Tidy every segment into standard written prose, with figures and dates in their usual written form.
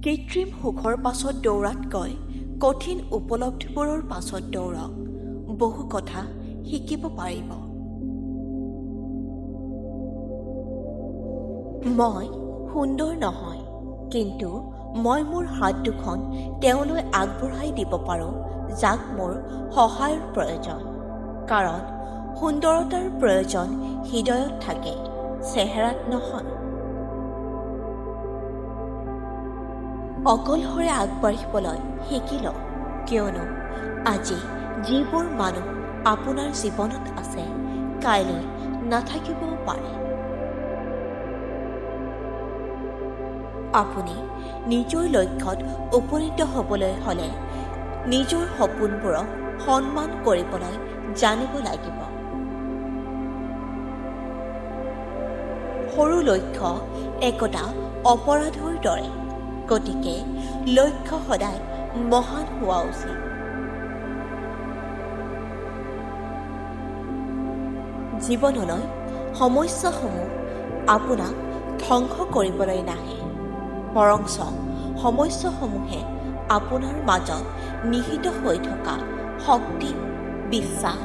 কৃত্ৰিম সুখৰ পাছত দৌৰাতকৈ কঠিন উপলব্ধিবোৰৰ পাছত দৌৰক। বহু কথা শিকিব পাৰিব। মই সুন্দৰ নহয়, কিন্তু মই মোৰ হাত দুখন তেওঁলৈ আগবঢ়াই দিব পাৰোঁ যাক মোৰ সহায়ৰ প্ৰয়োজন। কাৰণ সুন্দৰতাৰ প্ৰয়োজন হৃদয়ত থাকে, চেহেৰাত নহয়। অকলশৰে আগবাঢ়িবলৈ শিকি লওক, কিয়নো আজি যিবোৰ মানুহ আপোনাৰ জীৱনত আছে কাইলৈ নাথাকিবও পাৰে। আপুনি নিজৰ লক্ষ্যত উপনীত হ'বলৈ হ'লে নিজৰ সপোনবোৰক সন্মান কৰিবলৈ জানিব লাগিব। সৰু লক্ষ্য একোটা অপৰাধৰ দৰে, গতিকে লক্ষ্য সদায় মহান হোৱা উচিত। জীৱনলৈ সমস্যাসমূহ আপোনাক ধ্বংস কৰিবলৈ নাহে, বৰঞ্চ সমস্যাসমূহে আপোনাৰ মাজত নিহিত হৈ থকা শক্তি, বিশ্বাস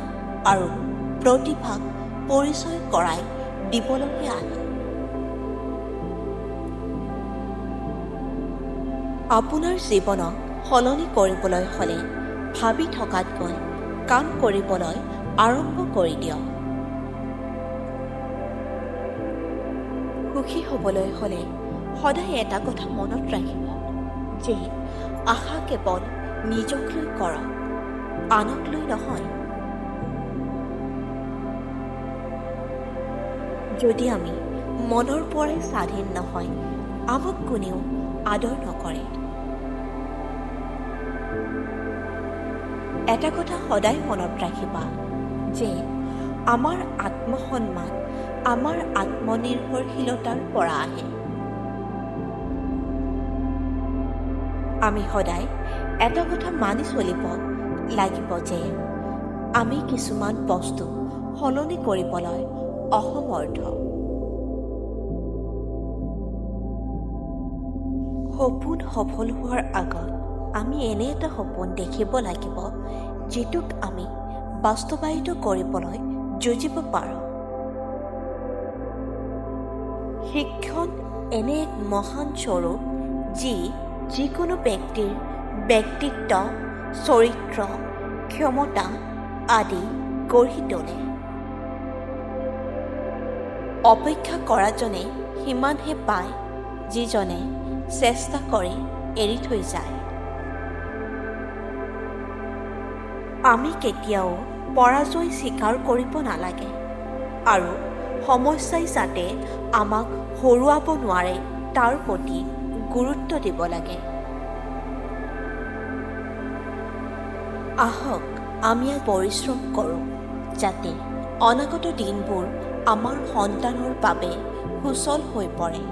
আৰু প্ৰতিভাক পৰিচয় কৰাই দিবলৈহে আহে। আপোনাৰ জীৱনক সলনি কৰিবলৈ হ'লে ভাবি থকাতকৈ কাম কৰিবলৈ আৰম্ভ কৰি দিয়ক। সুখী হ'বলৈ হ'লে সদায় এটা কথা মনত ৰাখিব যে আশা কেৱল নিজক লৈ কৰক, আনক লৈ নহয়। যদি আমি মনৰ পৰাই স্বাধীন নহয়, আমাক কোনেও আদৰ নকৰে। এটা কথা সদায় মনত ৰাখিবা যে আমাৰ আত্মসন্মান আমাৰ আত্মনিৰ্ভৰশীলতাৰ পৰা আহে। আমি সদায় এটা কথা মানি চলিব লাগিব যে আমি কিছুমান বস্তু সলনি কৰিবলৈ অসমৰ্থ। সপোন সফল হোৱাৰ আগত আমি এনে এটা সপোন দেখিব লাগিব যিটোক আমি বাস্তৱায়িত কৰিবলৈ যুঁজিব পাৰোঁ। শিক্ষণ এনে এক মহান স্বৰূপ যি যিকোনো ব্যক্তিৰ ব্যক্তিত্ব, চৰিত্ৰ, ক্ষমতা আদি গঢ়ি তোলে। অপেক্ষা কৰাজনে সিমানহে পায় যিজনে চেষ্টা কৰি এৰি থৈ যায়। আমি কেতিয়াও পৰাজয় স্বীকাৰ কৰিব নালাগে আৰু সমস্যাই যাতে আমাক হৰুৱাব নোৱাৰে তাৰ প্ৰতি গুৰুত্ব দিব লাগে। আহক আমি পৰিশ্ৰম কৰোঁ যাতে অনাগত দিনবোৰ আমাৰ সন্তানৰ বাবে সুচল হৈ পৰে।